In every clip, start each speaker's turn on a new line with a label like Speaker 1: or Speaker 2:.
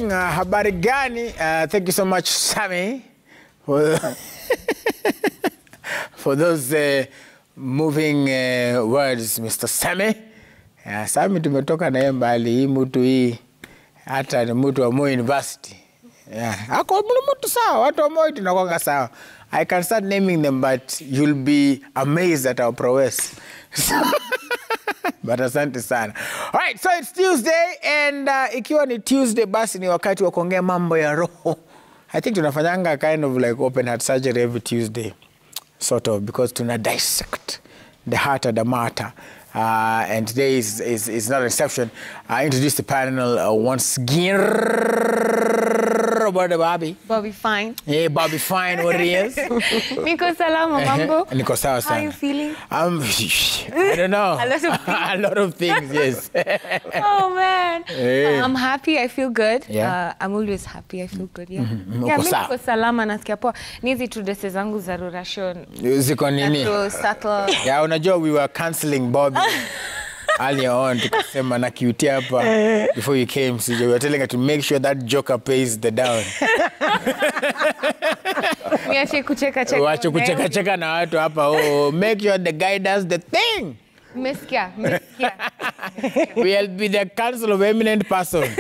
Speaker 1: morning, habari gani? Thank you so much, Sammy, for those moving words, Mr. Sammy. Sammy tumetoka naye mbali, hii mtu hii hata ni mtu wa Moi University. Ako mtu sawa, watu wa Moi tunakuwa sawa. I can start naming them, but you'll be amazed at our prowess. But asante sana. All right, so it's Tuesday, and ikiwa ni Tuesday, basi ni wakati wa kuongea mambo ya roho. I think tunafanyanga kind of like open heart surgery every Tuesday, sort of, because tuna dissect the heart of the matter. And today is not an exception. I introduced the panel once again. Bobby.
Speaker 2: Bobby Fine.
Speaker 1: Hey, Bobby Fine, what it is?
Speaker 2: Niko salama, mambo.
Speaker 1: Niko sawa sana.
Speaker 2: How are you feeling?
Speaker 1: I don't know.
Speaker 2: A lot of things.
Speaker 1: A lot of things, yes.
Speaker 2: Oh, man.
Speaker 1: Hey.
Speaker 2: I'm happy, I feel good.
Speaker 1: Yeah.
Speaker 2: I'm always happy, I feel good, yeah.
Speaker 1: Uko sawa.
Speaker 2: Niko salama, nasikia poa. Nizi tu dese zangu za rurashon.
Speaker 1: Ziko nini?
Speaker 2: To settle.
Speaker 1: Yeah, unajua we were cancelling Bobby earlier on tukasema na QT hapa before you came, so we were telling her to make sure that joker pays the down.
Speaker 2: Niache kucheka cheka.
Speaker 1: Wache kucheka cheka na watu hapa. Oh, make sure the guy does the thing.
Speaker 2: Umesikia.
Speaker 1: We'll be the council of eminent person.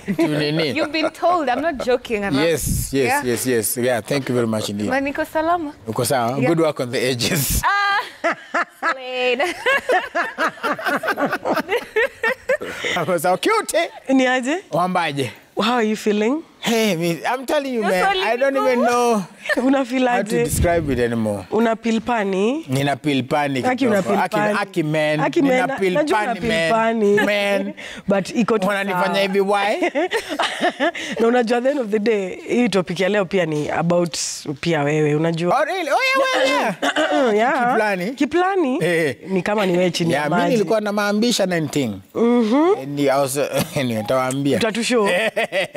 Speaker 2: You've been told, I'm not joking.
Speaker 1: Yes. Yeah, thank you very much indeed.
Speaker 2: But niko salama.
Speaker 1: Uko sawa?
Speaker 2: Yeah.
Speaker 1: Good work on the edges.
Speaker 2: Played.
Speaker 1: So cute.
Speaker 3: Niaje?
Speaker 1: Wambaje?
Speaker 3: How are you feeling?
Speaker 1: Hey, I'm telling you,
Speaker 2: You're
Speaker 1: man,
Speaker 2: so
Speaker 1: I don't even know
Speaker 3: Una feel
Speaker 1: how to
Speaker 3: aje?
Speaker 1: describe it anymore.
Speaker 3: Una pilpani?
Speaker 1: Nina pilpani.
Speaker 3: Aki una pilpani.
Speaker 1: Aki man.
Speaker 3: Aki
Speaker 1: Nina
Speaker 3: man.
Speaker 1: pilpani, man.
Speaker 3: But iko tu
Speaker 1: Wananifanya hivi why?
Speaker 3: Na unajua at the end of the day, hii topic ya leo pia ni about pia wewe, unajua.
Speaker 1: Oh really? Oh yeah.
Speaker 3: Yeah.
Speaker 1: Kiplani?
Speaker 3: Kiplani? Ni kama ni wewe chini ya
Speaker 1: Yeah,
Speaker 3: maji.
Speaker 1: mimi nilikuwa na maambisha 19. Ni also nitawaambia.
Speaker 3: Utatushow.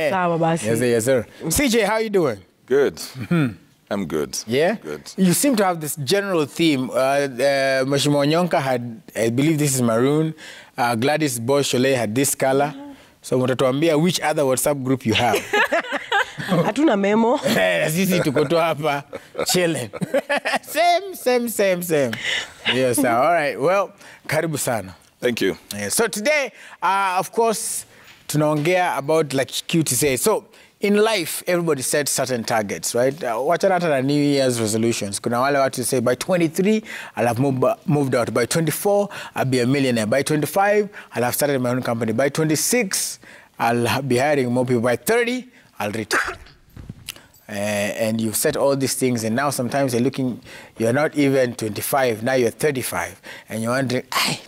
Speaker 3: Sawa basi.
Speaker 1: Yes sir. CJ, how you doing?
Speaker 4: Good. I'm good.
Speaker 1: Yeah?
Speaker 4: Good.
Speaker 1: You seem to have this general theme. Mheshimiwa Onyonka had, I believe this is maroon. Gladys Boshole had this color. So mtatuambia which other WhatsApp group you have.
Speaker 3: Hatuna memo.
Speaker 1: Sisi tuko tu hapa chilling. Same. Yes, sir. All right. Well, karibu sana.
Speaker 4: Thank you.
Speaker 1: Yeah. So today, of course, tunaongea about, like Cutie says. So in life, everybody sets certain targets, right? Wachana hata na New Year's resolutions. Kuna wale watu say, by 23, I'll have moved out. By 24, I'll be a millionaire. By 25, I'll have started my own company. By 26, I'll be hiring more people. By 30, I'll retire. And you've set all these things, and now sometimes you're not even 25, now you're 35. And you're wondering,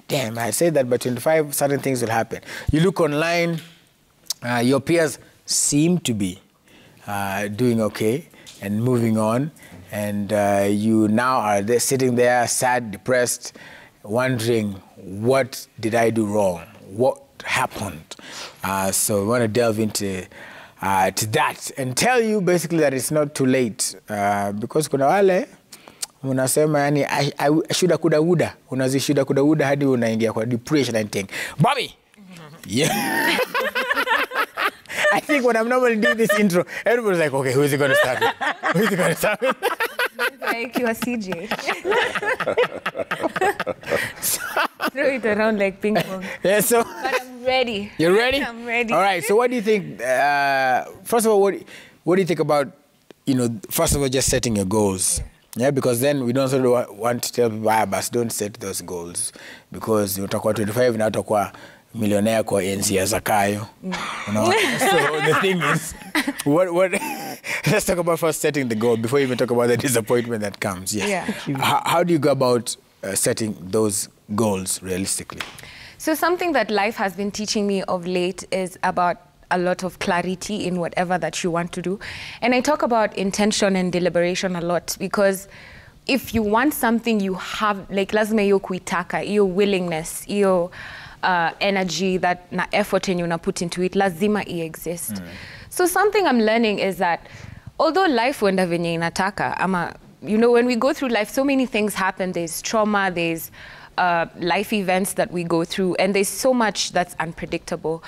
Speaker 1: damn, I said that by 25, certain things will happen. You look online, your peers seem to be doing okay and moving on, and you now are there, sitting there sad, depressed, wondering, what did I do wrong? What happened? So we want to delve into to that and tell you basically that it's not too late, because kuna wale unasema yani shuda kuda unazishuda kuda hadi unaingia kwa depression and thing. Bobby. Yeah. I think when I'm normally doing this intro, everybody's like, okay, who is he going to start with? Who is he going to start with?
Speaker 2: Like you are CJ. Throw it around like ping pong.
Speaker 1: Yeah, so.
Speaker 2: But I'm ready.
Speaker 1: You're ready?
Speaker 2: I'm ready.
Speaker 1: All right. So what do you think? First of all, what do you think about, first of all, just setting your goals? Yeah, because then we don't sort of want to tell people, but don't set those goals, because utakuwa 25 na utakuwa millionaire kwa enzi ya Zakayo. So the thing is, let's talk about first setting the goal before you even talk about the disappointment that comes. Yes.
Speaker 2: Yeah.
Speaker 1: How do you go about setting those goals realistically?
Speaker 2: So something that life has been teaching me of late is about a lot of clarity in whatever that you want to do. And I talk about intention and deliberation a lot, because if you want something, you have, like, lazima iyo kuitaka, iyo willingness, iyo energy, that na effort and you put into it, lazima exist. So something I'm learning is that although life wenda venye inataka, when we go through life, so many things happen. There's trauma, there's life events that we go through, and there's so much that's unpredictable.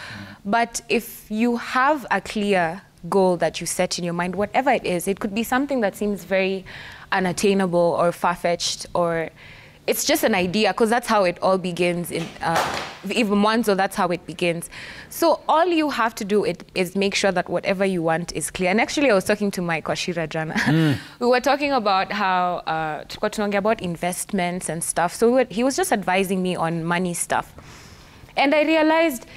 Speaker 2: But if you have a clear goal that you set in your mind, whatever it is, it could be something that seems very unattainable or far-fetched, or it's just an idea, because that's how it all begins. Even Mwanzo, that's how it begins. So all you have to do is make sure that whatever you want is clear. And actually, I was talking to Mike Washira Jana. We were talking about how about investments and stuff. So he was just advising me on money stuff. And I realized,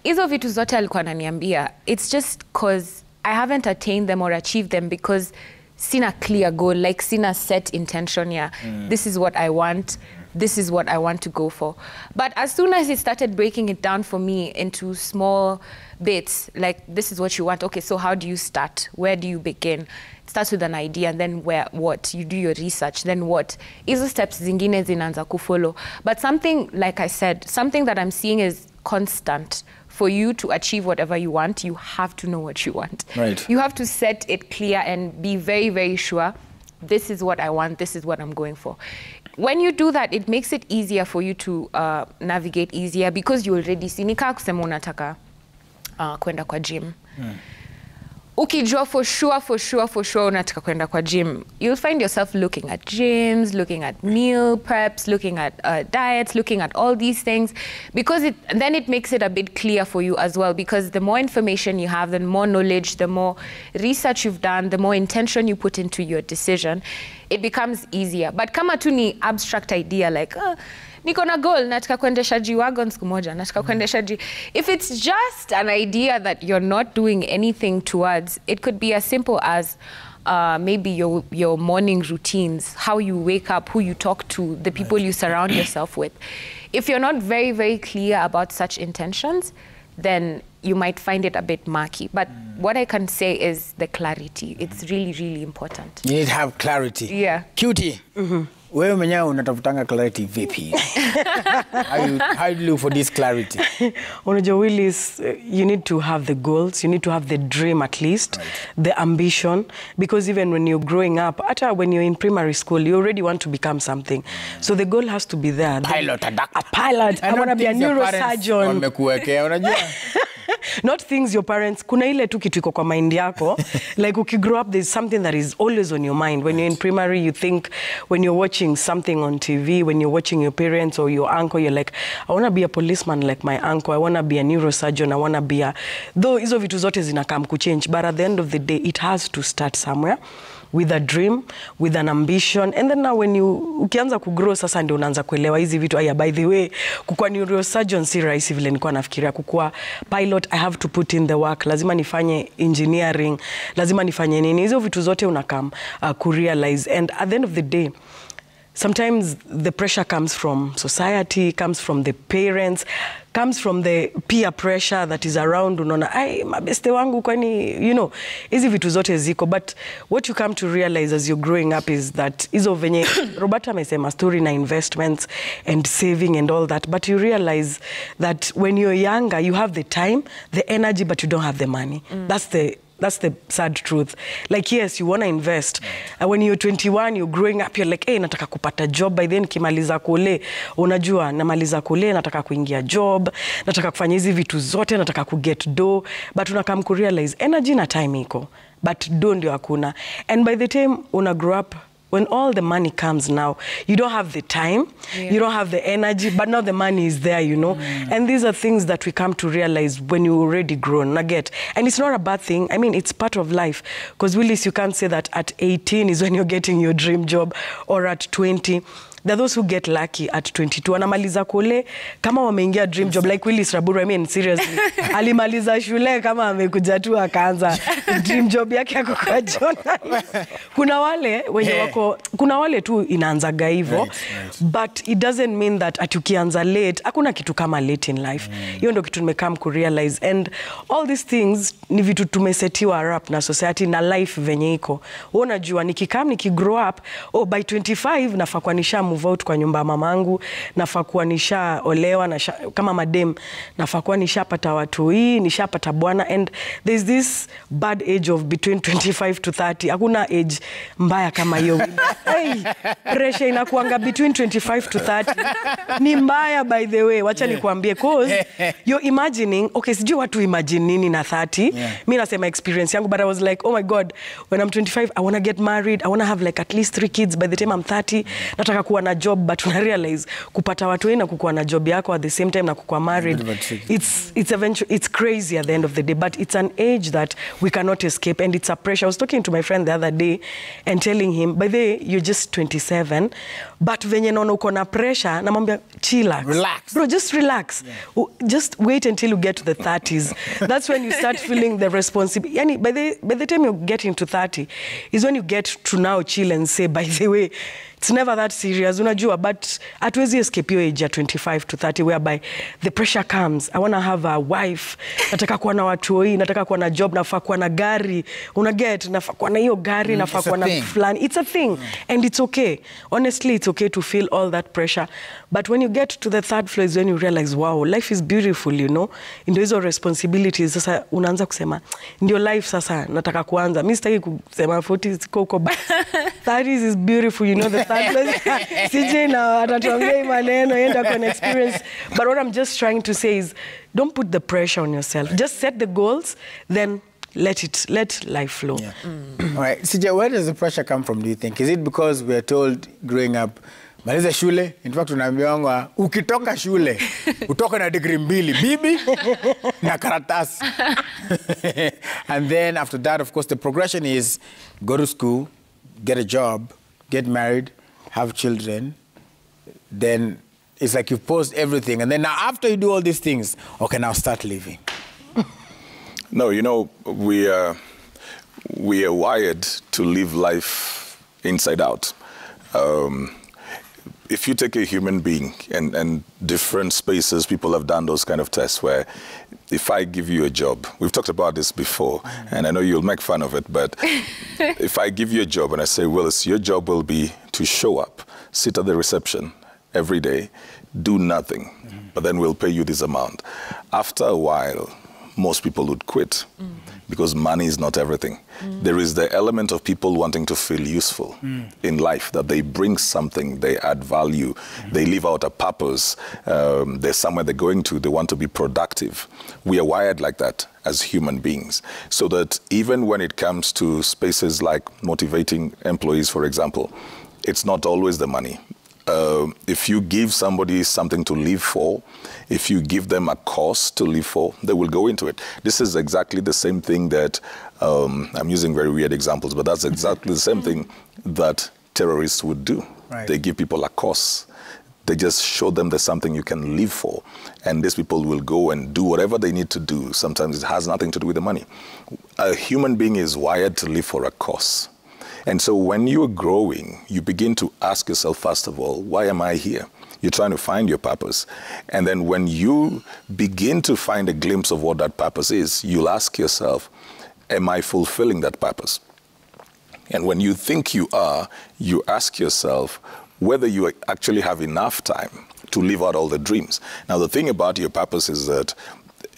Speaker 2: hizo vitu zote alikuwa ananiambia, it's just because I haven't attained them or achieved them because sina clear goal, like sina set intention, this is what I want, this is what I want to go for. But as soon as he started breaking it down for me into small bits, like this is what you want, okay, so how do you start? Where do you begin? It starts with an idea, and then what? You do your research, then what? Hizo steps zingine zinaanza kufollow. But something, like I said, something that I'm seeing is constant. For you to achieve whatever you want, you have to know what you want.
Speaker 1: Right.
Speaker 2: You have to set it clear and be very, very sure, this is what I want, this is what I'm going for. When you do that, it makes it easier for you to navigate easier, because you already see, nika kusema unataka kwenda kwa gym. Ukijua for sure unataka kwenda kwa gym, you'll find yourself looking at gyms, looking at meal preps, looking at diets, looking at all these things, because then it makes it a bit clear for you as well, because the more information you have, the more knowledge, the more research you've done, the more intention you put into your decision, it becomes easier. But kama tu ni abstract idea like, niko na goal, nataka kuendesha G-Wagon siku moja, nataka kuendesha G. If it's just an idea that you're not doing anything towards, it could be as simple as maybe your morning routines, how you wake up, who you talk to, the people you surround yourself with. If you're not very, very clear about such intentions, then you might find it a bit murky. But what I can say is the clarity. It's really, really important.
Speaker 1: You need to have clarity.
Speaker 2: Yeah.
Speaker 1: Cutie. Wewe mwenyewe unatafutanga clarity vipi? How do you look for this clarity?
Speaker 3: Unajua Willis, you need to have the goals, you need to have the dream at least, the ambition, because even when you're growing up, when you're in primary school, you already want to become something. So the goal has to be there.
Speaker 1: Pilot,
Speaker 3: a pilot. I want to be a neurosurgeon.
Speaker 1: Wamekuwekea, unajua?
Speaker 3: Not things your parents, kuna ile tu kitu iko kwa mind yako. Like uki grow up, there's something that is always on your mind. When you're in primary, you think, when you're watching something on TV, when you're watching your parents or your uncle, you're like, I want to be a policeman like my uncle. I want to be a neurosurgeon. I want to be a... Though hizo vitu zote zinakam kuchange, but at the end of the day, it has to start somewhere. With a dream, with an ambition, and then now when ukianza kugrow sasa ndio unaanza kuelewa hizi vitu. Aya, by the way, kukua neurosurgeon si rahisi vile nilikuwa nafikiria. Kukua pilot, I have to put in the work. Lazima nifanye engineering, lazima nifanye nini. Hizo vitu zote unakam kurealize. And at the end of the day, sometimes the pressure comes from society, comes from the parents, comes from the peer pressure that is around. Unaona, ai, mabeste wangu kwani, you know, hizi vitu zote ziko. But what you come to realize as you're growing up is that hizo venye, Roberta amesema story na investments and saving and all that. But you realize that when you're younger, you have the time, the energy, but you don't have the money. That's the sad truth. Like, yes, you want to invest. And when you're 21, you're growing up, you're like, hey, nataka kupata job. By then, kimaliza kule, unajua, namaliza kule, nataka kuingia job, nataka kufanya hizi vitu zote, nataka kuget dough. But unakam kurealize, energy na time iko. But dough ndio hakuna. And by the time una grow up, when all the money comes now, you don't have the time, you don't have the energy, but now the money is there, you know. And these are things that we come to realize when you're already grown, nugget. And it's not a bad thing. I mean, it's part of life. Because Willis, you can't say that at 18 is when you're getting your dream job, or at 20. There are those who get lucky at 22. Anamaliza kule, kama wameingia dream job, like Willis Raburu, I mean, seriously. Alimaliza shule, kama amekuja tu akaanza dream job yake yako kwa journalist. Kuna wale, wenye wako, kuna wale tu inaanzaga hivyo, but it doesn't mean that atukianza late, hakuna kitu kama late in life. Hiyo ndio kitu nimekam kurealize. And all these things, ni vitu tumesetiwa rap na society na life venye iko. Unajua, nikigrow up, by 25, nafaa kwa nisha move out kwa nyumba ya mamangu, nafaa kuwa nishaolewa, kama madem, nafaa kuwa nishapata watu hii, nishapata bwana, and there's this bad age of between 25 to 30. Hakuna age mbaya kama hiyo. Hey, pressure inakuanga between 25 to 30. Ni mbaya, by the way. Wacha nikuambie, cause you're imagining, okay, sijui watu imagine nini na 30. Mimi nasema experience yangu, but I was like, oh my God, when I'm 25, I want to get married. I want to have like at least 3 kids by the time I'm 30. Nataka kuwa na job, but una realize kupata watu wengi na kukuwa na job yako at the same time na kukuwa married. It's crazy at the end of the day, but it's an age that we cannot escape, and it's a pressure. I was talking to my friend the other day and telling him, by the way, you're just 27, but venye naona uko na pressure, namwambia chillax.
Speaker 1: Relax.
Speaker 3: Bro, just relax. Just wait until you get to the 30s. That's when you start feeling the responsibility. Yani, by the time you get into 30 is when you get to now chill and say, by the way, it's never that serious, unajua, but hatuwezi escape your age at 25 to 30 whereby the pressure comes. I want to have a wife, nataka kuwa na watu hii, nataka kuwa na job, nafaa kuwa na gari, unaget, nafaa kuwa na hiyo gari, nafaa kuwa na fulani. It's a thing, and it's okay. Honestly, it's okay to feel all that pressure. But when you get to the third floor is when you realize, wow, life is beautiful, you know. Ndio hizo responsibilities, sasa unaanza kusema, ndio life sasa, nataka kuanza. Mimi sitaki kusema 40s koko, but 30s is beautiful, you know, the CJ na atatuambia maneno yenda kwa experience, but what I'm just trying to say is don't put the pressure on yourself. Just set the goals, then let life flow.
Speaker 1: All right, CJ, where does the pressure come from, do you think? Is it because we're told growing up, maliza shule, in fact unaambiwa ukitoka shule utoka na degree 2, bibi na karatasi. And then after that, of course, the progression is go to school, get a job, get married, have children, then it's like you've posed everything. And then now after you do all these things, okay, now start living.
Speaker 4: No, you know, we are wired to live life inside out. If you take a human being and different spaces, people have done those kind of tests where if I give you a job, we've talked about this before, and I know you'll make fun of it, but if I give you a job and I say, Willis, your job will be to show up, sit at the reception every day, do nothing, but then we'll pay you this amount. After a while, most people would quit because money is not everything. There is the element of people wanting to feel useful in life, that they bring something, they add value, they live out a purpose, there's somewhere they're going to, they want to be productive. We are wired like that as human beings, so that even when it comes to spaces like motivating employees, for example, it's not always the money. If you give somebody something to live for, if you give them a cause to live for, they will go into it. This is exactly the same thing that, I'm using very weird examples, but that's exactly the same thing that terrorists would do. Right. They give people a cause. They just show them there's something you can live for. And these people will go and do whatever they need to do. Sometimes it has nothing to do with the money. A human being is wired to live for a cause. And so when you're growing, you begin to ask yourself, first of all, why am I here? You're trying to find your purpose. And then when you begin to find a glimpse of what that purpose is, you'll ask yourself, am I fulfilling that purpose? And when you think you are, you ask yourself whether you actually have enough time to live out all the dreams. Now, the thing about your purpose is that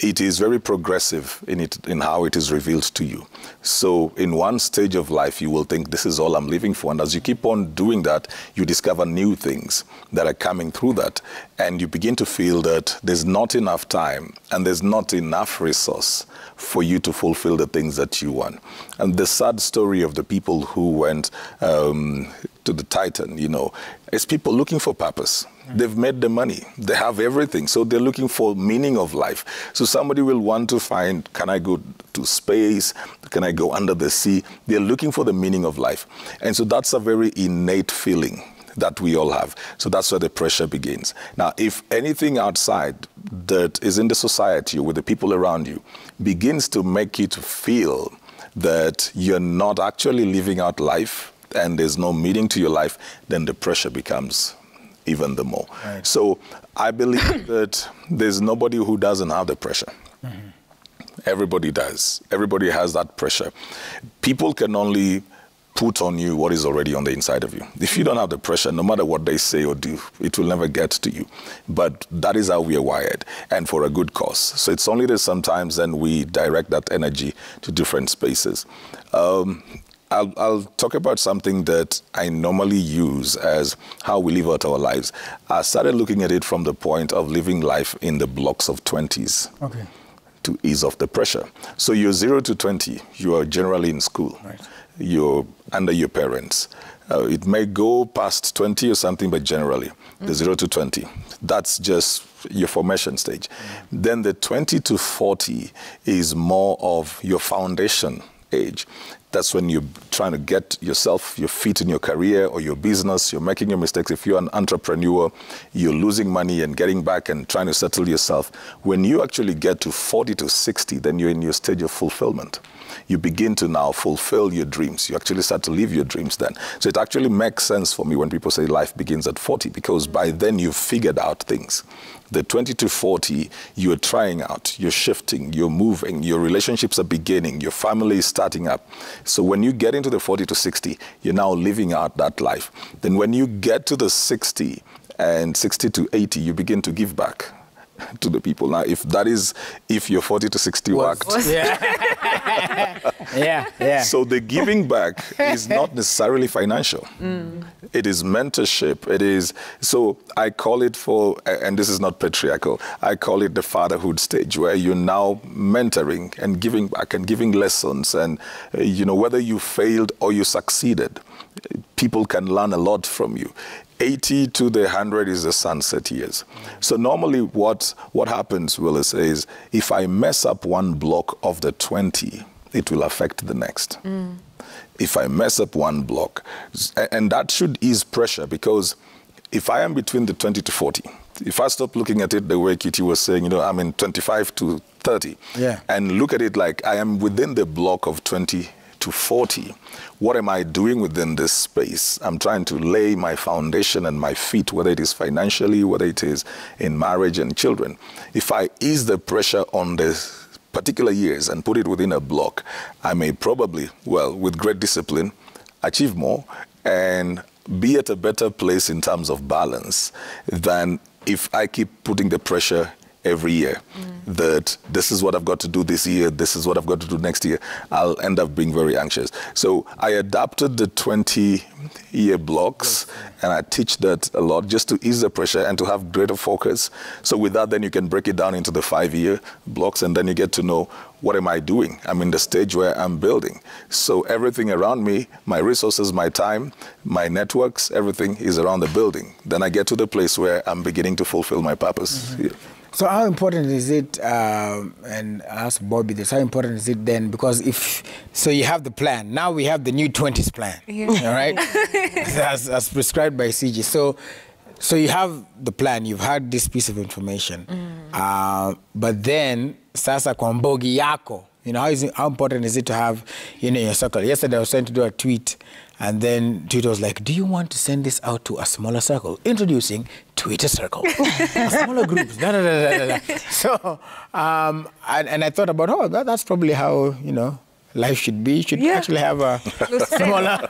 Speaker 4: it is very progressive in how it is revealed to you. So in one stage of life, you will think, this is all I'm living for. And as you keep on doing that, you discover new things that are coming through that. And you begin to feel that there's not enough time and there's not enough resource for you to fulfill the things that you want. And the sad story of the people who went to the Titan, you know, is people looking for purpose. They've made the money. They have everything. So they're looking for meaning of life. So somebody will want to find, can I go to space? Can I go under the sea? They're looking for the meaning of life. And so that's a very innate feeling that we all have. So that's where the pressure begins. Now, if anything outside that is in the society or with the people around you begins to make you to feel that you're not actually living out life and there's no meaning to your life, then the pressure becomes even the more. Right. So I believe that there's nobody who doesn't have the pressure. Everybody does. Everybody has that pressure. People can only put on you what is already on the inside of you. If you don't have the pressure, no matter what they say or do, it will never get to you. But that is how we are wired, and for a good cause. So it's only that sometimes then we direct that energy to different spaces. I'll talk about something that I normally use as how we live out our lives. I started looking at it from the point of living life in the blocks of 20s.
Speaker 1: Okay.
Speaker 4: To ease off the pressure. So you're 0 to 20, you are generally in school.
Speaker 1: Right.
Speaker 4: You're under your parents. It may go past 20 or something, but generally, the 0 to 20, that's just your formation stage. Then the 20 to 40 is more of your foundation age. That's when you're trying to get yourself, your feet in your career or your business. You're making your mistakes. If you're an entrepreneur, you're losing money and getting back and trying to settle yourself. When you actually get to 40 to 60, then you're in your stage of fulfillment. You begin to now fulfill your dreams. You actually start to live your dreams then. So it actually makes sense for me when people say life begins at 40, because by then you've figured out things. The 20 to 40, you're trying out, you're shifting, you're moving, your relationships are beginning, your family is starting up. So when you get into the 40 to 60, you're now living out that life. Then when you get to the 60 and 60 to 80, you begin to give back to the people. Now, if your 40 to 60 worked.
Speaker 1: Yeah.
Speaker 4: So the giving back is not necessarily financial. It is mentorship. It is, so I call it and this is not patriarchal, I call it the fatherhood stage, where you're now mentoring and giving back and giving lessons. And, whether you failed or you succeeded, people can learn a lot from you. 80 to the 100 is the sunset years. So normally what happens, Willis, is if I mess up one block of the 20, it will affect the next. If I mess up one block, and that should ease pressure, because if I am between the 20 to 40, if I stop looking at it the way Kitty was saying, I'm in 25 to 30, and look at it like I am within the block of 20 to 40, what am I doing within this space? I'm trying to lay my foundation and my feet, whether it is financially, whether it is in marriage and children. If I ease the pressure on the particular years and put it within a block, I may probably, with great discipline, achieve more and be at a better place in terms of balance than if I keep putting the pressure every year, that this is what I've got to do this year, this is what I've got to do next year. I'll end up being very anxious. So I adapted the 20-year blocks, and I teach that a lot just to ease the pressure and to have greater focus. So with that, then you can break it down into the 5-year blocks, and then you get to know, what am I doing? I'm in the stage where I'm building. So everything around me, my resources, my time, my networks, everything is around the building. Then I get to the place where I'm beginning to fulfill my purpose.
Speaker 1: So how important is it, and I ask Bobby this, how important is it then? Because so you have the plan. Now we have the new 20s plan, all right? as prescribed by CG. So you have the plan, you've had this piece of information. But then, sasa kwa mbogi yako, how important is it to have, your circle? Yesterday I was trying to do a tweet, and then Twitter was like, do you want to send this out to a smaller circle? Introducing Twitter Circle. A smaller group. So, and I thought about, that's probably how, life should be. You should actually have a smaller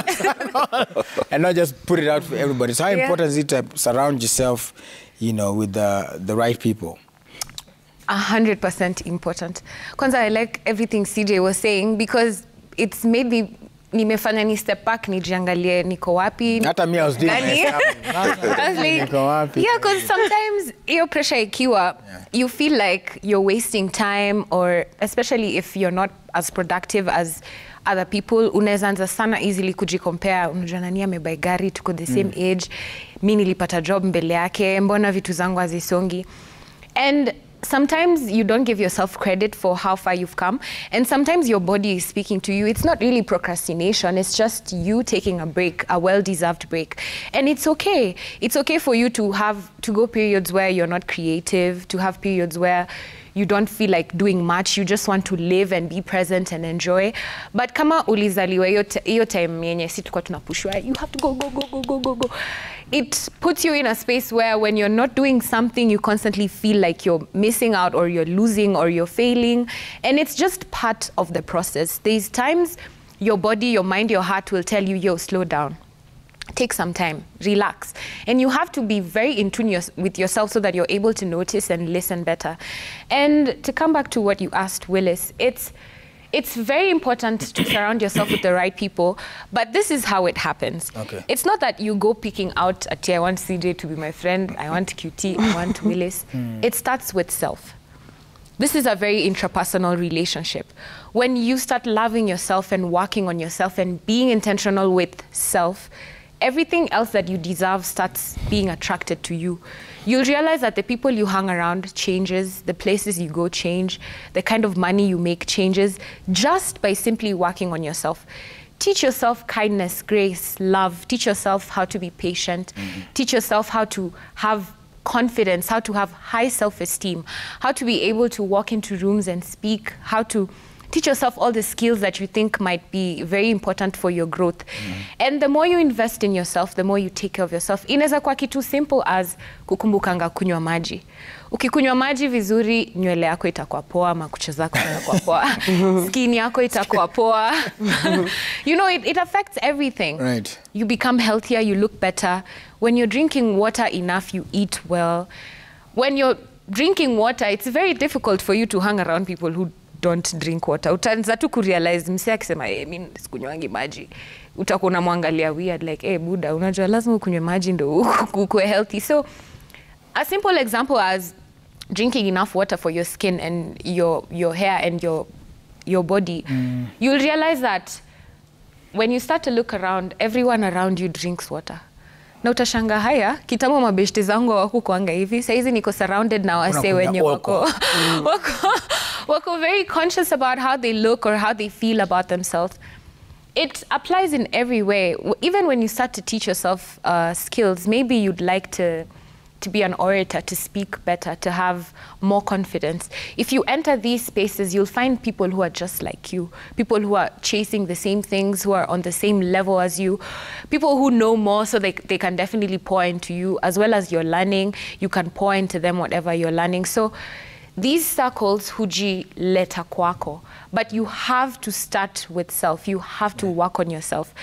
Speaker 1: circle, and not just put it out for everybody. So how important is it to surround yourself, with the right people?
Speaker 2: 100% important. Kwanza, I like everything CJ was saying, because it's made me nimefanya ni step back nijiangalie niko wapi.
Speaker 1: Hata mimi I was doing
Speaker 2: niko wapi. Yeah, because sometimes your pressure ikiwa, you feel like you're wasting time, or especially if you're not as productive as other people, unaweza anza sana easily kujicompare. Unajua nani amebuy gari, tuko the same age, mimi nilipata job mbele yake, mbona vitu zangu hazisongi. And sometimes you don't give yourself credit for how far you've come, and sometimes your body is speaking to you. It's not really procrastination, it's just you taking a break, a well-deserved break. And it's okay. It's okay for you to go periods where you're not creative, to have periods where you don't feel like doing much, you just want to live and be present and enjoy. But kama ulizaliwa hiyo time yenye si tukwa tunapushwa, you have to go. It puts you in a space where when you're not doing something, you constantly feel like you're missing out, or you're losing, or you're failing. And it's just part of the process. There's times your body, your mind, your heart will tell you, yo, slow down. Take some time, relax. And you have to be very in tune with yourself so that you're able to notice and listen better. And to come back to what you asked, Willis, it's very important to surround yourself with the right people, but this is how it happens.
Speaker 1: Okay.
Speaker 2: It's not that you go picking out, I want CJ to be my friend, I want QT, I want Willis. It starts with self. This is a very intrapersonal relationship. When you start loving yourself and working on yourself and being intentional with self, everything else that you deserve starts being attracted to you. You'll realize that the people you hang around changes, the places you go change, the kind of money you make changes, just by simply working on yourself. Teach yourself kindness, grace, love. Teach yourself how to be patient. Teach yourself how to have confidence, how to have high self-esteem, how to be able to walk into rooms and speak, how to teach yourself all the skills that you think might be very important for your growth. And the more you invest in yourself, the more you take care of yourself. Inaweza kwa kitu simple as kukumbukanga kunywa maji. Ukikunywa maji vizuri, nywele yako itakuwa poa, makucha zako itakuwa poa, skin yako itakuwa poa. You know, it affects everything.
Speaker 1: Right.
Speaker 2: You become healthier, you look better. When you're drinking water enough, you eat well. When you're drinking water, it's very difficult for you to hang around people who don't drink water. Utaanza tu kurealize msee akisema mimi sikunywangi maji. Utakuwa unamwangalia weird like buda unajua lazima ukunywe maji ndio ukue healthy. So a simple example as drinking enough water for your skin and your hair and your body. You'll realize that when you start to look around, everyone around you drinks water. Na utashanga haya, kitambo mabeshte zangu hawakukuanga hivi. Saizi niko surrounded na wase wenye wako very conscious about how they look or how they feel about themselves. It applies in every way. Even when you start to teach yourself skills, maybe you'd like to be an orator, to speak better, to have more confidence. If you enter these spaces, you'll find people who are just like you, people who are chasing the same things, who are on the same level as you, people who know more so they can definitely pour into you, as well as you're learning, you can pour into them whatever you're learning. So these circles hujileta kwako, but you have to start with self. You have to work on yourself.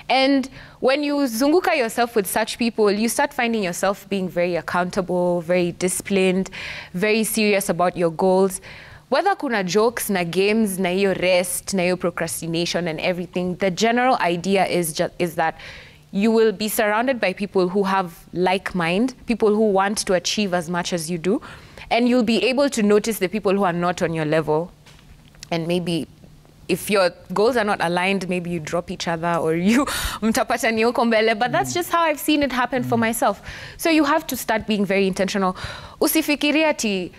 Speaker 2: And when you zunguka yourself with such people, you start finding yourself being very accountable, very disciplined, very serious about your goals. Whether kuna jokes, na games, na hiyo rest, na hiyo procrastination and everything, the general idea is that you will be surrounded by people who have like mind, people who want to achieve as much as you do. And you'll be able to notice the people who are not on your level. And maybe if your goals are not aligned, maybe you drop each other or you mtapatani huko mbele. But that's just how I've seen it happen for myself. So you have to start being very intentional. Usifikiri ati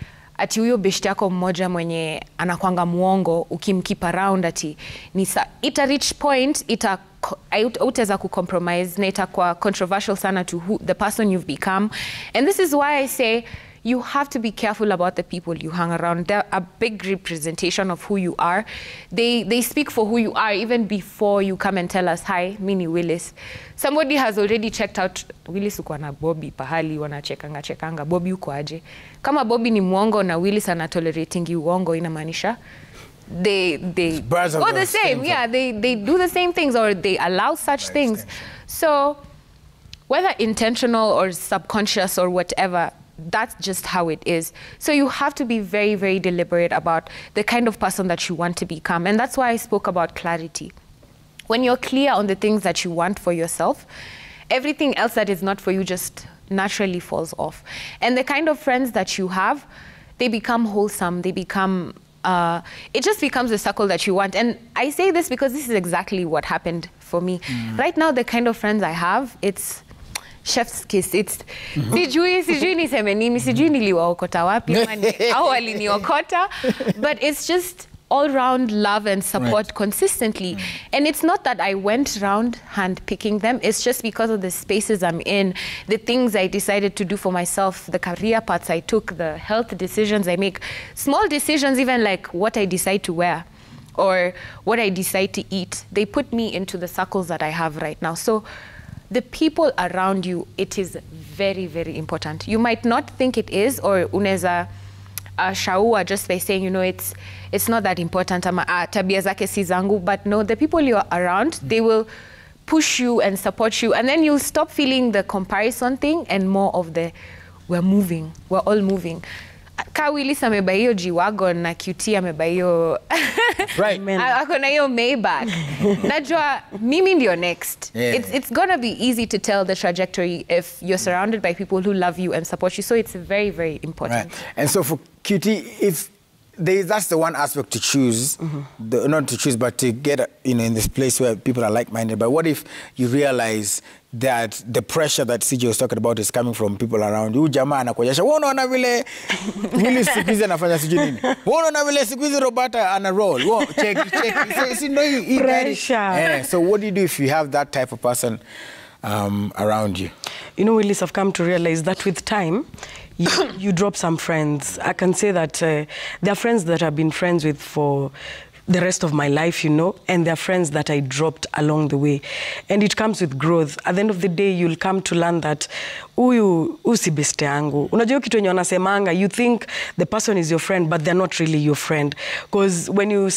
Speaker 2: huyo beshte yako mmoja mwenye anakuanga muongo, ukimkeep around ati ita reach point, utaweza kucompromise, na itakuwa controversial sana to the person you've become. And this is why I say, you have to be careful about the people you hang around. They're a big representation of who you are. They speak for who you are even before you come and tell us, hi, mini Willis. Somebody has already checked out, Willis uko na Bobby pahali wanachekanga. Bobby uko aje? Kama Bobby ni muongo na Willis anatolerating uongo inamaanisha they go the same. Yeah, they do the same things or they allow such things. So whether intentional or subconscious or whatever, that's just how it is. So you have to be very, very deliberate about the kind of person that you want to become. And that's why I spoke about clarity. When you're clear on the things that you want for yourself, everything else that is not for you just naturally falls off. And the kind of friends that you have, they become wholesome, they become, it just becomes a circle that you want. And I say this because this is exactly what happened for me. Right now, the kind of friends I have, it's chef's kiss. It's sijui niseme nini, sijui niliwaokota wapi au waliniokota, but it's just all round love and support consistently. And it's not that I went around hand-picking them, it's just because of the spaces I'm in, the things I decided to do for myself, the career paths I took, the health decisions I make, small decisions even like what I decide to wear or what I decide to eat. They put me into the circles that I have right now. So the people around you, it is very, very important. You might not think it is, or unaweza shaua just by saying, you know, it's not that important, tabia zake si zangu, but no, the people you're around, they will push you and support you, and then you'll stop feeling the comparison thing and more of the we're all moving. Ka Willis ameba hiyo G-Wagon na QT ameba hiyo
Speaker 1: right.
Speaker 2: Ako na hiyo Maybach. Najua mimi ndio next.
Speaker 1: Yeah.
Speaker 2: It's gonna be easy to tell the trajectory if you're surrounded by people who love you and support you. So it's very, very important.
Speaker 1: Right. And so for QT, if that's the one aspect to choose, not to choose, but to get, you know, in this place where people are like-minded. But what if you realize that the pressure that CJ was talking about is coming from people around you? Jamaa anakuonyesha, wewe unaona vile Willis siku hizi anafanya sijui nini. Wewe unaona vile siku hizi Roberta ana roll. Whoa, check. So no, you
Speaker 3: pressure.
Speaker 1: Yeah. So what do you do if you have that type of person around you?
Speaker 3: You know, Willis, I've come to realize that with time, you drop some friends. I can say that there are friends that I've been friends with for the rest of my life, you know, and there are friends that I dropped along the way. And it comes with growth. At the end of the day, you'll come to learn that huyu si beste yangu. Unajua kitu yenye wanasemanga, you think the person is your friend, but they're not really your friend. Because when you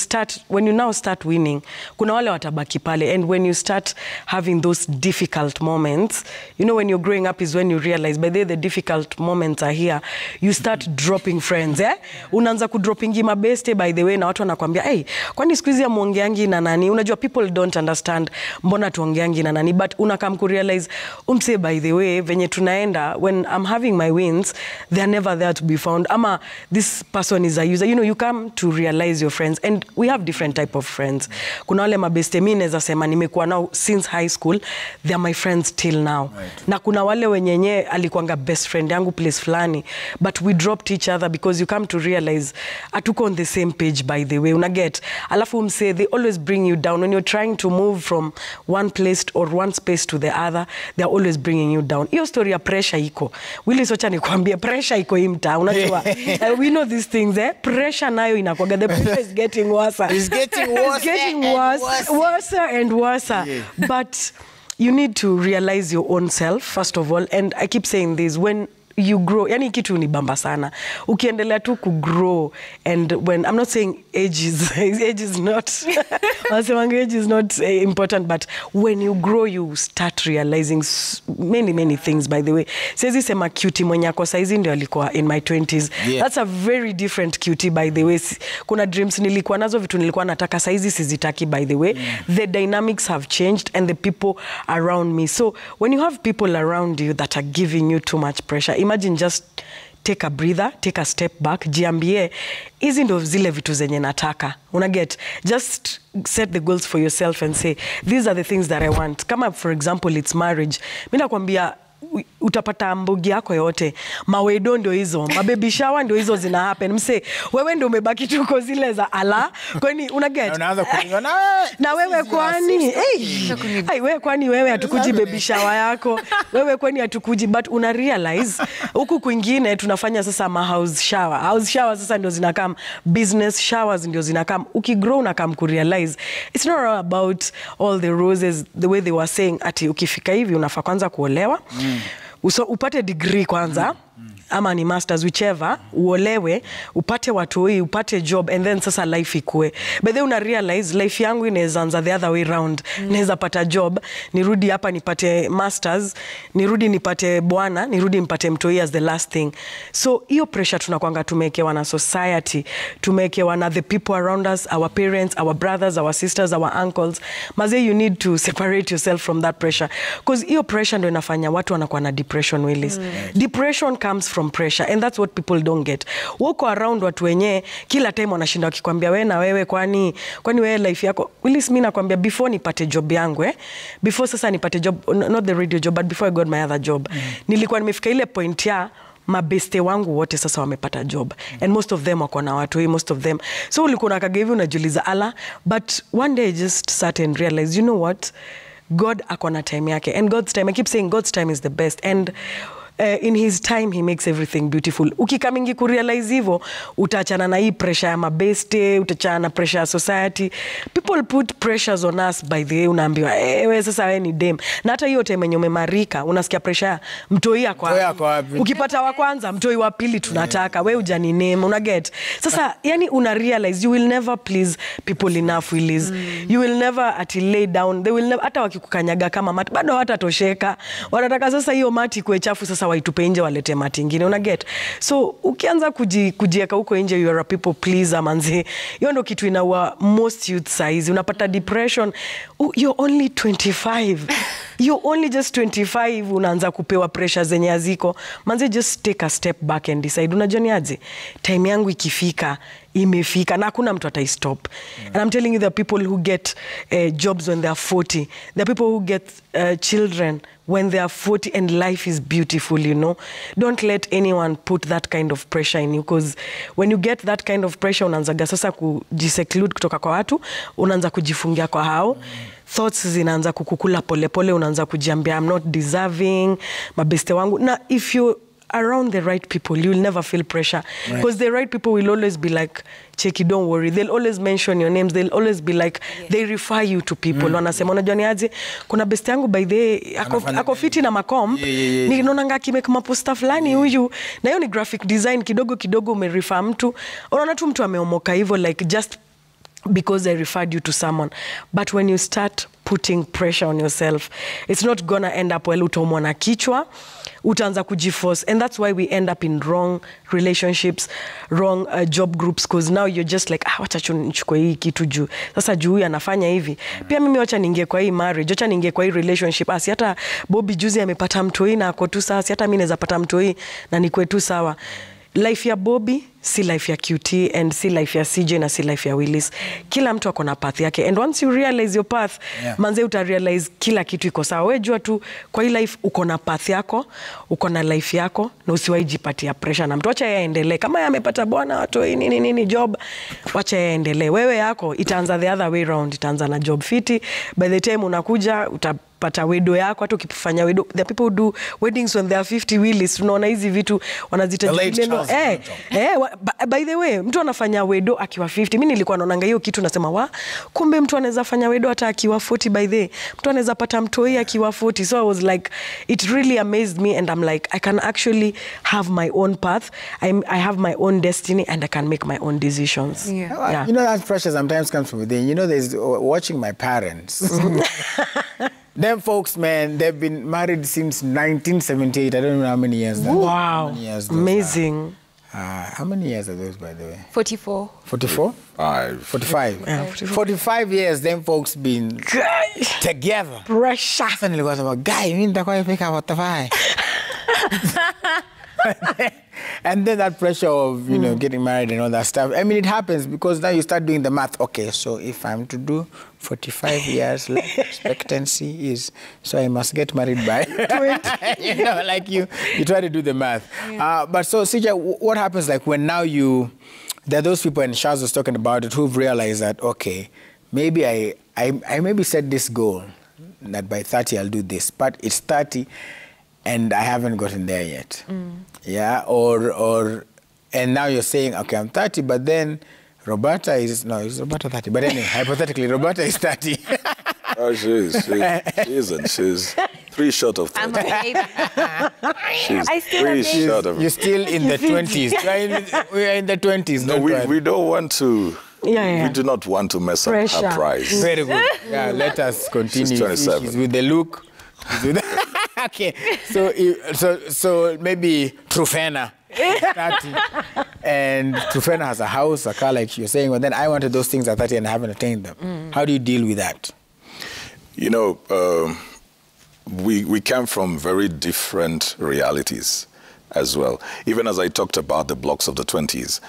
Speaker 3: now start winning, kuna wale watabaki pale. And when you start having those difficult moments, you know, when you're growing up is when you realize, by the difficult moments are here, you start dropping friends, eh? Unaanza kudroppingi mabeste, by the way, na watu wanakuambia, hey, kwani siku hizi amuongeangi na nani? Unajua, people don't understand mbona tuongeangi na nani, but unakam ku realize, umse, by the way, venye tunaenda, when I'm having my wins, they're never there to be found. Ama this person is a user. You know, you come to realize your friends, and we have different type of friends. Kuna wale mabeste, mimi naweza sema nimekuwa nao since high school, they're my friends till now. Right. Na kuna wale wenyenye alikuanga best friend yangu place flani, but we dropped each other because you come to realize atuko on the same page, by the way. Unaget, alafu umse, they always bring you down when you're trying to move from one place or one space to the other. They're always bringing you down. Hiyo story ya pressure iko. Willis, wacha nikwambie, pressure iko hii mtaa. Unajua, we know these things, eh? Pressure nayo inakuwaga. The pressure is getting worse.
Speaker 1: It's getting worse.
Speaker 3: It's getting worse and worse. Yeah. But you need to realize your own self, first of all. And I keep saying this, when you grow, yani kitu ni bamba sana. Ukiendelea tu ku grow, and when I'm not saying age is not age is not important, but when you grow, you start realizing many things. By the way, siwezi sema cutie mwenye ako saizi ndio alikuwa in my 20s. Yeah. That's a very different cutie, by the way. Kuna dreams nilikuwa nazo, vitu nilikuwa nataka saizi sizitaki, by the way. The dynamics have changed and the people around me. So when you have people around you that are giving you too much pressure, imagine just take a breather, take a step back, jiambie, hizi ndo zile vitu zenye nataka. Unaget, just set the goals for yourself and say, these are the things that I want. Kama for example, it's marriage. Mimi nakwambia, utapata mbogi yako yote, mawedo ndio hizo, mababy shower ndio hizo zina happen. Mse, wewe ndio umebaki tuko zile za ala. Kwani unaget?
Speaker 1: Unaanza kuona
Speaker 3: na wewe kwani? Hey, wewe kwani wewe hatukuji baby shower yako? Wewe kwani hatukuji? But una realize huku kwingine tunafanya sasa ma house shower. House shower sasa ndio zinakam, business showers ndio zinakam. Ukigrow na kam ku realize it's not all about all the roses, the way they were saying ati ukifika hivi unafaa kwanza kuolewa. Upate degree kwanza, ama ni masters, whichever, uolewe, upate watoi, upate job, and then sasa life ikue. But then una realize life yangu inaweza anza the other way round. Naweza pata job, nirudi hapa nipate masters, nirudi nipate bwana, nirudi nipate mtoi as the last thing. So hiyo pressure tunakuanga tumekewa na society, tumekewa na the people around us, our parents, our brothers, our sisters, our uncles. Maze, you need to separate yourself from that pressure, because hiyo pressure ndio inafanya watu wanakuwa na depression, Willis. Depression comes from pressure, and that's what people don't get. Wako around watu wenye kila time wanashinda wakikwambia wewe na wewe kwani wewe life yako. Willis, mimi nakwambia, before nipate job yangu, before sasa nipate job, not the radio job, but before I got my other job, nilikuwa nimefika ile point ya mabeste wangu wote sasa wamepata job, and most of them wako na watu, most of them. So ulikuwa unakaga hivi unajiuliza ala, but one day I just sat and realized, you know what, God akona time yake, and God's time, I keep saying God's time is the best. And in his time he makes everything beautiful. Ukikamingi kurealize hivyo, utaachana na hii pressure ya mabeste, utaachana na pressure ya society. People put pressures on us by the way, unaambiwa wewe sasa wewe ni dem. Na hata hiyo time yenye umemarika, unasikia pressure ya mtoi yako wapi. Ukipata wa kwanza, mtoi wa pili tunataka, wewe hujani name, una get. Sasa yani una realize you will never please people enough, Willis. You will never lay down. They will never, hata wakikukanyaga kama mati bado hatatosheka. Wanataka sasa hiyo mati kuwe chafu, sasa waitupe nje walete mati ingine, una get. So ukianza kujieka huko nje, you are a people pleaser manzi. Hiyo ndo kitu inaua most youth size. Unapata depression. You're only 25. You're only just 25, unaanza kupewa pressure zenye aziko. Manzi, just take a step back and decide. Unajua ni aje? Time yangu ikifika, imefika, na hakuna mtu ataistop. And I'm telling you, there are people who get jobs when they are 40. There are people who get children when they are 40 and life is beautiful, you know. Don't let anyone put that kind of pressure in you, because when you get that kind of pressure, unaanza sasa kujiseclude kutoka kwa watu, unaanza kujifungia kwa hao. Thoughts zinaanza kukukula pole pole, unaanza kujiambia I'm not deserving, mabeste wangu. Na if you around the right people, you will never feel pressure, because the right people will always be like, Cheki, don't worry. They'll always mention your names. They'll always be like, they refer you to people. Wanasema, unajua ni aje, kuna best yangu by the ako fiti na makom, ni nonanga akimake maposta fulani huyu, na hiyo ni graphic design, kidogo umerefer mtu, unaona tu mtu ameomoka hivyo, like just because I referred you to someone. But when you start putting pressure on yourself, it's not gonna end up well. Utaumwa na kichwa, utaanza kujiforce, and that's why we end up in wrong relationships, wrong job groups, because now you're just like, wacha nichukue hii kitu juu sasa juu anafanya hivi, pia mimi wacha ningie kwa hii marriage, wacha ningie kwa hii relationship. Asi hata Bobby juzi amepata mtoi na ako tu sawa, hata mimi naweza pata mtoi na nikwe tu sawa. Life ya Bobby si life ya QT, and si life ya CJ, na si life ya Willis. Kila mtu ako na path yake, and once you realize your path, manze uta realize kila kitu iko sawa. Wewe jua tu kwa hii life uko na path yako, uko na life yako, na usiwahi jipatia pressure na mtu. Acha yeye aendelee, kama yeye amepata bwana watu nini job, acha yeye aendelee. Wewe yako itaanza the other way round, itaanza na job fiti. By the time unakuja utapata wedo yako. Hata ukifanya wedo, the people who do weddings when they are 50, Willis, unaona hizi vitu wanazita neno. By the way, mtu anafanya wedo akiwa 50. Mimi nilikuwa naonanga hiyo kitu, nasema kumbe mtu anaweza fanya wedo hata akiwa 40. By the way, mtu anaweza pata mtoi akiwa 40. So I was like, it really amazed me, and I'm like, I can actually have my own path. I have my own destiny, and I can make my own decisions.
Speaker 1: You know, that pressure sometimes comes from within. You know, there's watching my parents. Them folks, man, they've been married since 1978. I don't know how many years.
Speaker 3: Wow, amazing.
Speaker 1: How many years are those, by the way?
Speaker 2: 44.
Speaker 1: 44? 45.
Speaker 3: Yeah,
Speaker 1: 45 years, them folks been together.
Speaker 3: Pressure.
Speaker 1: Sasa nilikuwa sema, guy, mimi nitakuwa ifika 45. And then that pressure of, you know, getting married and all that stuff. I mean, it happens because now you start doing the math. Okay, so if I'm to do 45 years, life expectancy is, so I must get married by 20. You know, like you try to do the math. But so, CJ, what happens like when now there are those people, and Charles was talking about it, who've realized that, okay, maybe I maybe set this goal that by 30 I'll do this, but it's 30 and I haven't gotten there yet. Yeah, and now you're saying, okay, I'm 30, but then Roberta is 30. But anyway, hypothetically, Roberta is 30.
Speaker 4: Oh, she isn't. She's 3 short of 30.
Speaker 2: I'm a baby.
Speaker 4: She's 3 short of 30.
Speaker 1: You're still in the 20s. We are in the 20s.
Speaker 4: No, we don't want to.
Speaker 3: Yeah.
Speaker 4: We do not want to mess
Speaker 3: Pressure.
Speaker 4: up her prize.
Speaker 1: Very good. Yeah, let us continue.
Speaker 4: She's 27.
Speaker 1: She's with the look. Okay, so maybe Trufena, 30, and Trufena has a house, a car, like you're saying, but then I wanted those things at 30 and I haven't attained them. How do you deal with that?
Speaker 4: You know, we come from very different realities as well. Even as I talked about the blocks of the 20s,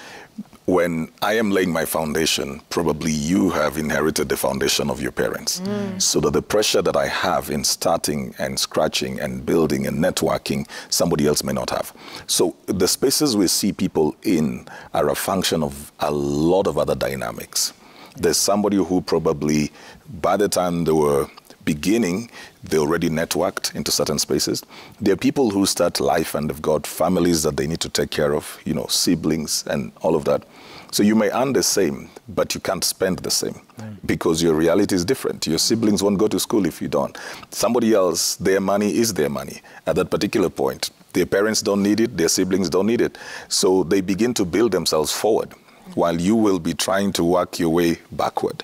Speaker 4: when I am laying my foundation, probably you have inherited the foundation of your parents. So that the pressure that I have in starting and scratching and building and networking, somebody else may not have. So the spaces we see people in are a function of a lot of other dynamics. There's somebody who probably, by the time they were beginning, they're already networked into certain spaces. There are people who start life and they've got families that they need to take care of, you know, siblings and all of that. So you may earn the same, but you can't spend the same because your reality is different. Your siblings won't go to school if you don't. Somebody else, their money is their money at that particular point. Their parents don't need it, their siblings don't need it. So they begin to build themselves forward while you will be trying to work your way backward.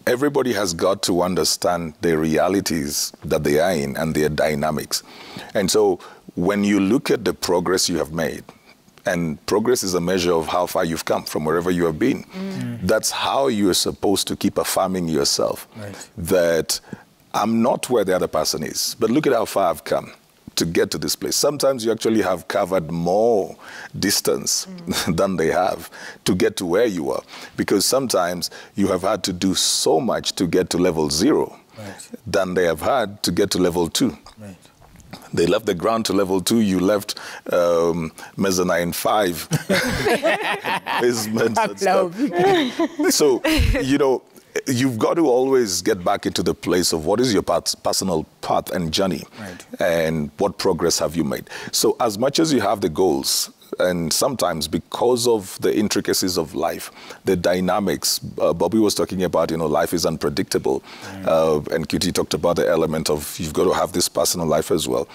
Speaker 4: Everybody has got to understand the realities that they are in and their dynamics. And so when you look at the progress you have made, and progress is a measure of how far you've come from wherever you have been. That's how you're supposed to keep affirming yourself.
Speaker 1: Right.
Speaker 4: That I'm not where the other person is, but look at how far I've come to get to this place. Sometimes you actually have covered more distance than they have to get to where you are, because sometimes you have had to do so much to get to level 0 than they have had to get to level 2.
Speaker 1: Right.
Speaker 4: They left the ground to level 2. You left mezzanine 5. Basement and stuff. So, you know, you've got to always get back into the place of what is your personal path and journey, and what progress have you made. So as much as you have the goals, and sometimes because of the intricacies of life, the dynamics, Bobby was talking about, you know, life is unpredictable. And QT talked about the element of you've got to have this personal life as well.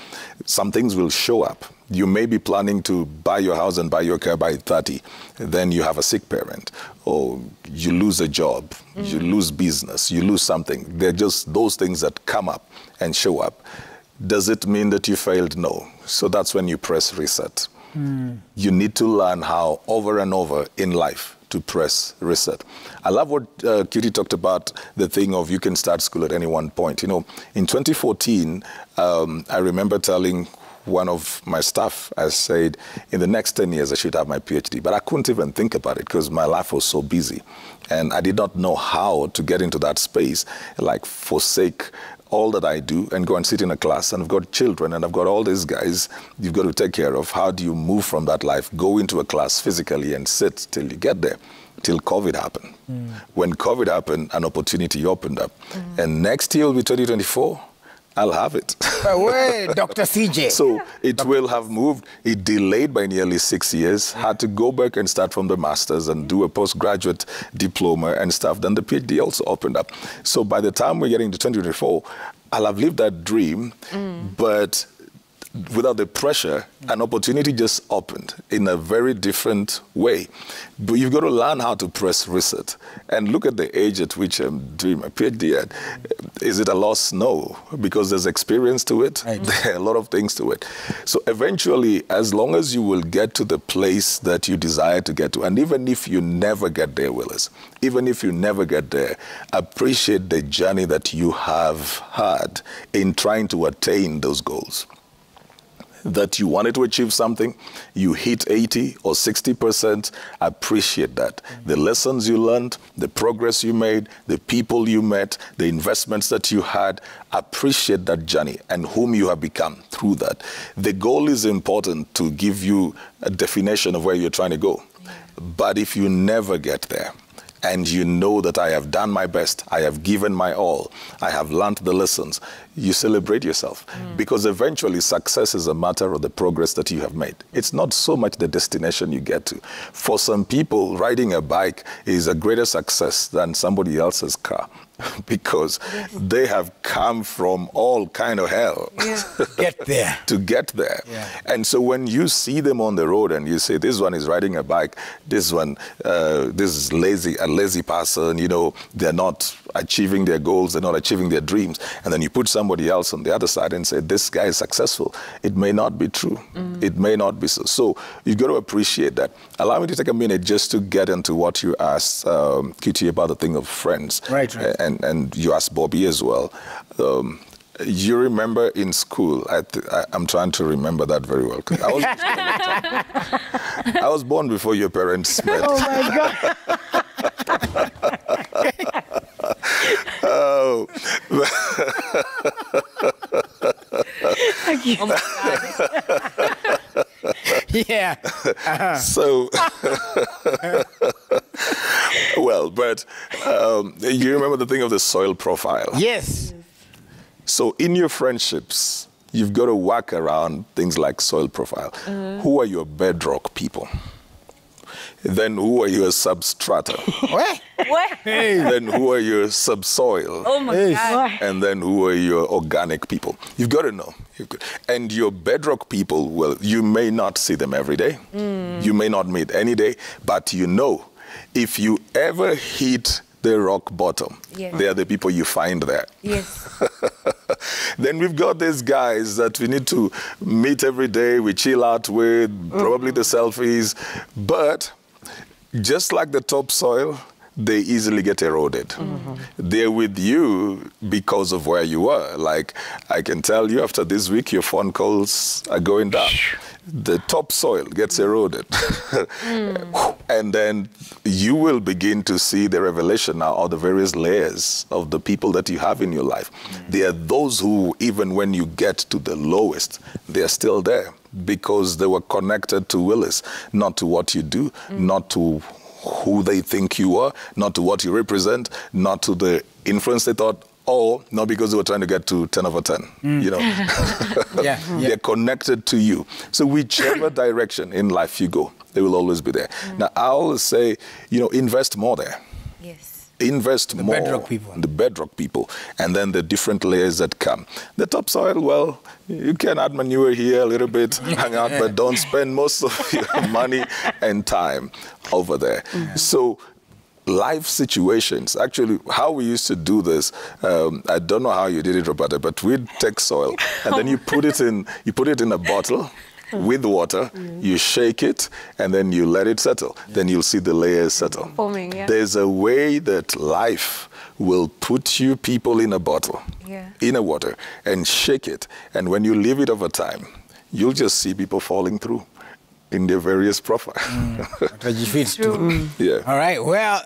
Speaker 4: Some things will show up. You may be planning to buy your house and buy your car by 30. Then you have a sick parent, or you lose a job, you lose business, you lose something. They're just those things that come up and show up. Does it mean that you failed? No. So that's when you press reset. You need to learn how over and over in life to press reset. I love what QT talked about, the thing of you can start school at any one point. You know, in 2014, I remember telling one of my staff, I said, in the next 10 years, I should have my PhD. But I couldn't even think about it because my life was so busy. And I did not know how to get into that space, like forsake all that I do and go and sit in a class, and I've got children and I've got all these guys you've got to take care of. How do you move from that life, go into a class physically and sit till you get there, till COVID happened. When COVID happened, an opportunity opened up. And next year will be 2024. I'll have it.
Speaker 1: Wait, Dr. CJ.
Speaker 4: So it will have moved. It delayed by nearly 6 years. Had to go back and start from the master's and do a postgraduate diploma and stuff. Then the PhD also opened up. So by the time we're getting to 2024, I'll have lived that dream, but without the pressure, an opportunity just opened in a very different way. But you've got to learn how to press reset. And look at the age at which I'm doing my PhD at. Is it a loss? No, because there's experience to it. There are a lot of things to it. So eventually, as long as you will get to the place that you desire to get to, and even if you never get there, Willis, even if you never get there, appreciate the journey that you have had in trying to attain those goals. That you wanted to achieve something, you hit 80 or 60%, appreciate that. The lessons you learned, the progress you made, the people you met, the investments that you had, appreciate that journey and whom you have become through that. The goal is important to give you a definition of where you're trying to go. But if you never get there, and you know that I have done my best, I have given my all, I have learned the lessons, you celebrate yourself. Because eventually success is a matter of the progress that you have made. It's not so much the destination you get to. For some people, riding a bike is a greater success than somebody else's car. Because they have come from all kind of hell
Speaker 1: Get there.
Speaker 4: to get there. And so when you see them on the road and you say, this one is riding a bike, this one, this is a lazy person, you know, they're not achieving their goals, they're not achieving their dreams. And then you put somebody else on the other side and say, this guy is successful. It may not be true. It may not be so. So you've got to appreciate that. Allow me to take a minute just to get into what you asked QT about the thing of friends.
Speaker 1: Right.
Speaker 4: And you asked Bobby as well. You remember in school, I'm trying to remember that very well. I was born before your parents met.
Speaker 3: Oh my God.
Speaker 4: Oh.
Speaker 2: Oh my God.
Speaker 1: Yeah.
Speaker 4: So, well, but you remember the thing of the soil profile?
Speaker 1: Yes.
Speaker 4: So in your friendships, you've got to work around things like soil profile. Who are your bedrock people? Then who are your substrata?
Speaker 1: What?
Speaker 2: What?
Speaker 4: Then who are your subsoil?
Speaker 2: Oh my
Speaker 1: Yes.
Speaker 2: God.
Speaker 4: And then who are your organic people? You've got to know. And your bedrock people, well, you may not see them every day. You may not meet any day, but you know, if you ever hit the rock bottom,
Speaker 2: Yes.
Speaker 4: they are the people you find there.
Speaker 2: Yes.
Speaker 4: Then we've got these guys that we need to meet every day, we chill out with, probably the selfies, but just like the topsoil, they easily get eroded. They're with you because of where you are. Like, I can tell you after this week, your phone calls are going down. The topsoil gets eroded. And then you will begin to see the revelation now of the various layers of the people that you have in your life. They are those who, even when you get to the lowest, they are still there because they were connected to Willis, not to what you do, not to who they think you are, not to what you represent, not to the influence they thought, or not because they were trying to get to 10 over 10, you know. They're connected to you. So whichever direction in life you go, they will always be there. Now, I always say, you know, invest more there.
Speaker 2: Yes.
Speaker 4: Invest more.
Speaker 1: bedrock people.
Speaker 4: The bedrock people. And then the different layers that come. The topsoil, well, you can add manure here a little bit, hang out, but don't spend most of your money and time over there. So life situations, actually, how we used to do this, I don't know how you did it, Roberta, but we'd take soil and then you put it in a bottle with water, you shake it, and then you let it settle. Then you'll see the layers settle.
Speaker 2: Forming, yeah.
Speaker 4: There's a way that life will put you people in a bottle, in a water, and shake it. And when you leave it over time, you'll just see people falling through in their various profiles. Yeah.
Speaker 1: All right. Well,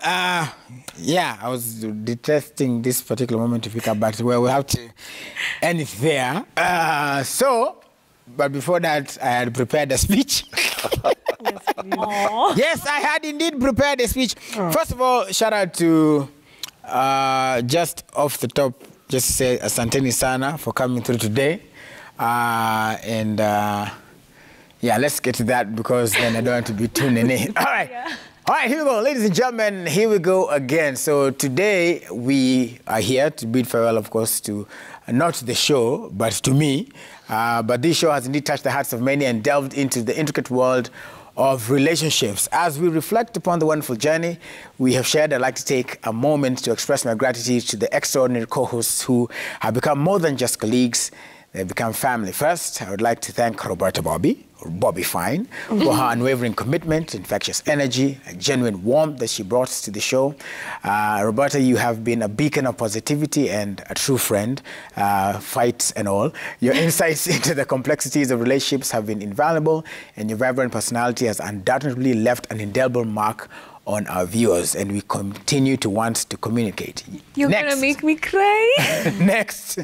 Speaker 1: yeah, I was detesting this particular moment to pick up, but well, we have to end it there. But before that, I had prepared a speech. Yes, I had indeed prepared a speech. First of all, shout out to, just off the top, just to say Asanteni Sana for coming through today. Yeah, let's get to that because then I don't want to be tuning in. All right. All right, here we go. Ladies and gentlemen, here we go again. So today we are here to bid farewell, of course, to not the show, but to me. But this show has indeed touched the hearts of many and delved into the intricate world of relationships. As we reflect upon the wonderful journey we have shared, I'd like to take a moment to express my gratitude to the extraordinary co-hosts who have become more than just colleagues. They've become family. First, I would like to thank Roberta Bobby, or Bobby Fine, for her unwavering commitment, infectious energy, a genuine warmth that she brought to the show. Roberta, you have been a beacon of positivity and a true friend, fights and all. Your insights into the complexities of relationships have been invaluable, and your vibrant personality has undoubtedly left an indelible mark on our viewers, and we continue to want to communicate.
Speaker 2: You're gonna make me cry.
Speaker 1: Next,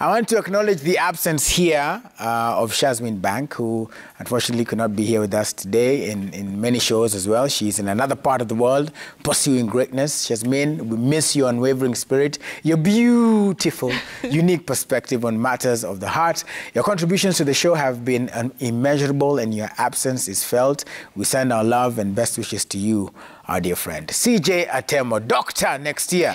Speaker 1: I want to acknowledge the absence here of Shazmin Bank, who unfortunately could not be here with us today in many shows as well. She's in another part of the world pursuing greatness. Shazmin, we miss your unwavering spirit, your beautiful, unique perspective on matters of the heart. Your contributions to the show have been immeasurable, and your absence is felt. We send our love and best wishes to you, our dear friend. CJ Atemo, Doctor next year.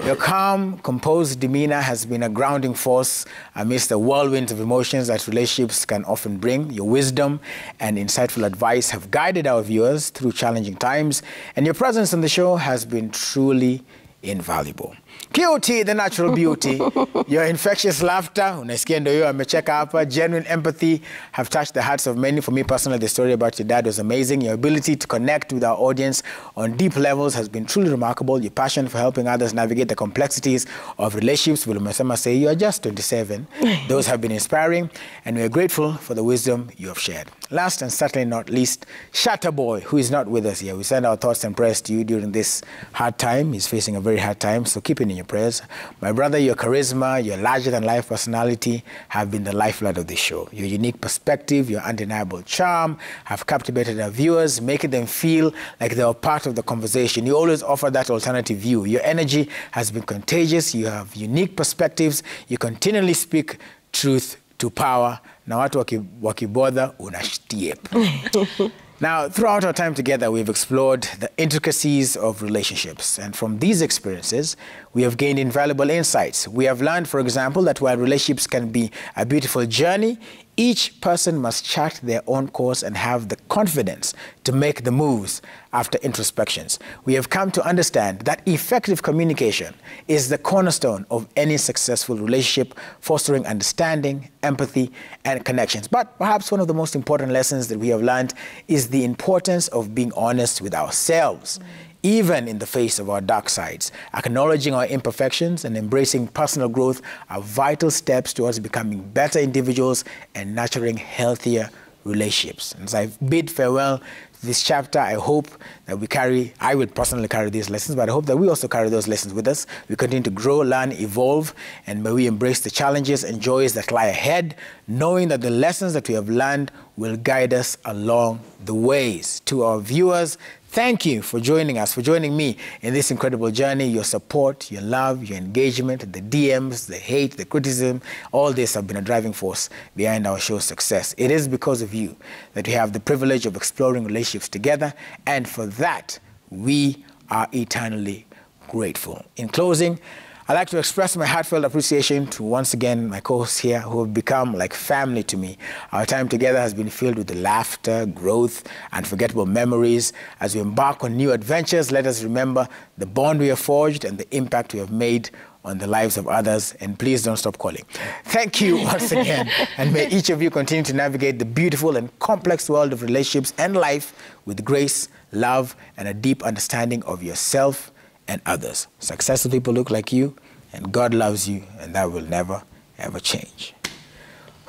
Speaker 1: Your calm, composed demeanor has been a grounding force amidst the whirlwinds of emotions that relationships can often bring. Your wisdom and insightful advice have guided our viewers through challenging times, and your presence on the show has been truly invaluable. QT, the natural beauty, your infectious laughter, unasikia ndio hiyo amecheka hapa, genuine empathy have touched the hearts of many. For me personally, the story about your dad was amazing. Your ability to connect with our audience on deep levels has been truly remarkable. Your passion for helping others navigate the complexities of relationships, will umesema say you are just 27. Those have been inspiring, and we are grateful for the wisdom you have shared. Last and certainly not least, Shatterboy, who is not with us here. We send our thoughts and prayers to you during this hard time. He's facing a very hard time, so keep it in your your prayers. My brother, your charisma, your larger-than-life personality have been the lifeblood of this show. Your unique perspective, your undeniable charm have captivated our viewers, making them feel like they are part of the conversation. You always offer that alternative view. Your energy has been contagious. You have unique perspectives. You continually speak truth to power. Na watu wakibodha unashtiep. Now, throughout our time together, we've explored the intricacies of relationships. And from these experiences, we have gained invaluable insights. We have learned, for example, that while relationships can be a beautiful journey, each person must chart their own course and have the confidence to make the moves after introspections. We have come to understand that effective communication is the cornerstone of any successful relationship, fostering understanding, empathy, and connections. But perhaps one of the most important lessons that we have learned is the importance of being honest with ourselves. Even in the face of our dark sides. Acknowledging our imperfections and embracing personal growth are vital steps towards becoming better individuals and nurturing healthier relationships. And as I bid farewell to this chapter, I hope that I will personally carry these lessons, but I hope that we also carry those lessons with us. We continue to grow, learn, evolve, and may we embrace the challenges and joys that lie ahead, knowing that the lessons that we have learned will guide us along the ways. To our viewers, thank you for joining us, for joining me in this incredible journey. Your support, your love, your engagement, the DMs, the hate, the criticism, all this have been a driving force behind our show's success. It is because of you that we have the privilege of exploring relationships together, and for that, we are eternally grateful. In closing, I'd like to express my heartfelt appreciation to, once again, my co-hosts here who have become like family to me. Our time together has been filled with the laughter, growth, unforgettable memories. As we embark on new adventures, let us remember the bond we have forged and the impact we have made on the lives of others. And please don't stop calling. Thank you once again. And may each of you continue to navigate the beautiful and complex world of relationships and life with grace, love, and a deep understanding of yourself and others. Successful people look like you, and God loves you, and that will never, ever change.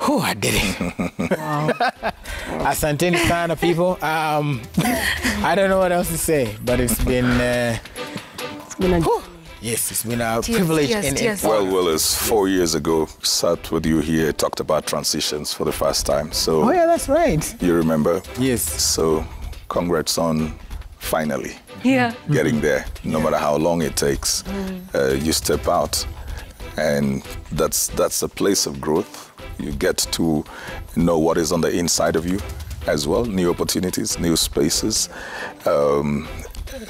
Speaker 1: Whew, I did it. Wow. Asanteni sana, people. I don't know what else to say, but it's been a yes, it's been a privilege.
Speaker 4: Well, Willis, 4 years ago, sat with you here, talked about transitions for the first time. So
Speaker 1: oh yeah, that's right.
Speaker 4: You remember?
Speaker 1: Yes.
Speaker 4: So congrats on finally.
Speaker 2: Yeah.
Speaker 4: Getting there, no matter how long it takes. You step out, and that's a place of growth. You get to know what is on the inside of you as well, new opportunities, new spaces,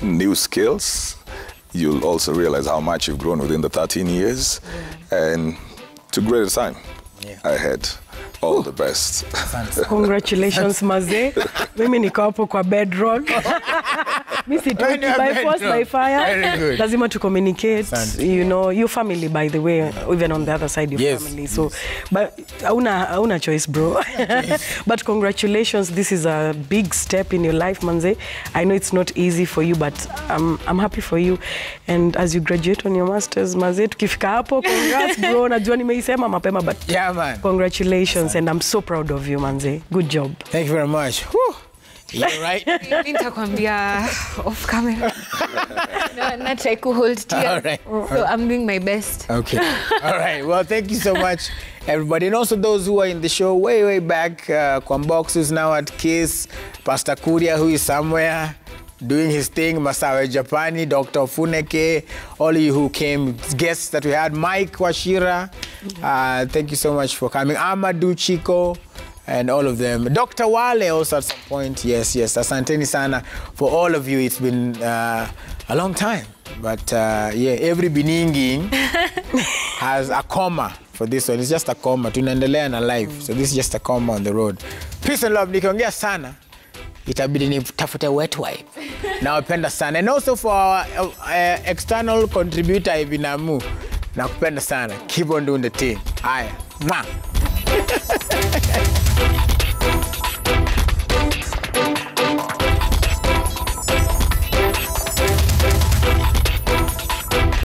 Speaker 4: new skills. You'll also realize how much you've grown within the 13 years, and to greater time ahead. All the best.
Speaker 3: Congratulations, Maze. Mimi niko hapo kwa bedrock. Mimi sitoki by force, by fire.
Speaker 1: Very good.
Speaker 3: Lazima to communicate. You know, your family, by the way, even on the other side, your family. So, but hauna choice, bro. But congratulations. This is a big step in your life, Manze. I know it's not easy for you, but I'm happy for you. And as you graduate on your masters, Maze, tukifika hapo, congrats, bro. Najua nimeisema mapema, but
Speaker 1: yeah, man.
Speaker 3: Congratulations. And I'm so proud of you, Manze. Good job.
Speaker 1: Thank you very much. Whew. You're right.
Speaker 2: Nitakwambia off camera. Not try to hold tears.
Speaker 1: All right.
Speaker 2: So I'm doing my best.
Speaker 1: Okay. All right. Well, thank you so much, everybody. And also those who are in the show way back. Kwambox, who's now at KISS. Pastor Kuria, who is somewhere doing his thing. Masawe Japani, Dr. Funeke, all of you who came, guests that we had. Mike Washira, thank you so much for coming. Amadou Chico, and all of them. Dr. Wale also at some point. Yes. Asanteni sana for all of you. It's been a long time. But yeah, every Biningi has a comma for this one. It's just a comma. Tunaendelea na life. So this is just a comma on the road. Peace and love. Nikiongea sana, itabidi nitafute wet wipe. Nawapenda sana. And also for our external contributor, Ibinamu. Nakupenda sana. Keep on doing the thing. Haya. Mwah.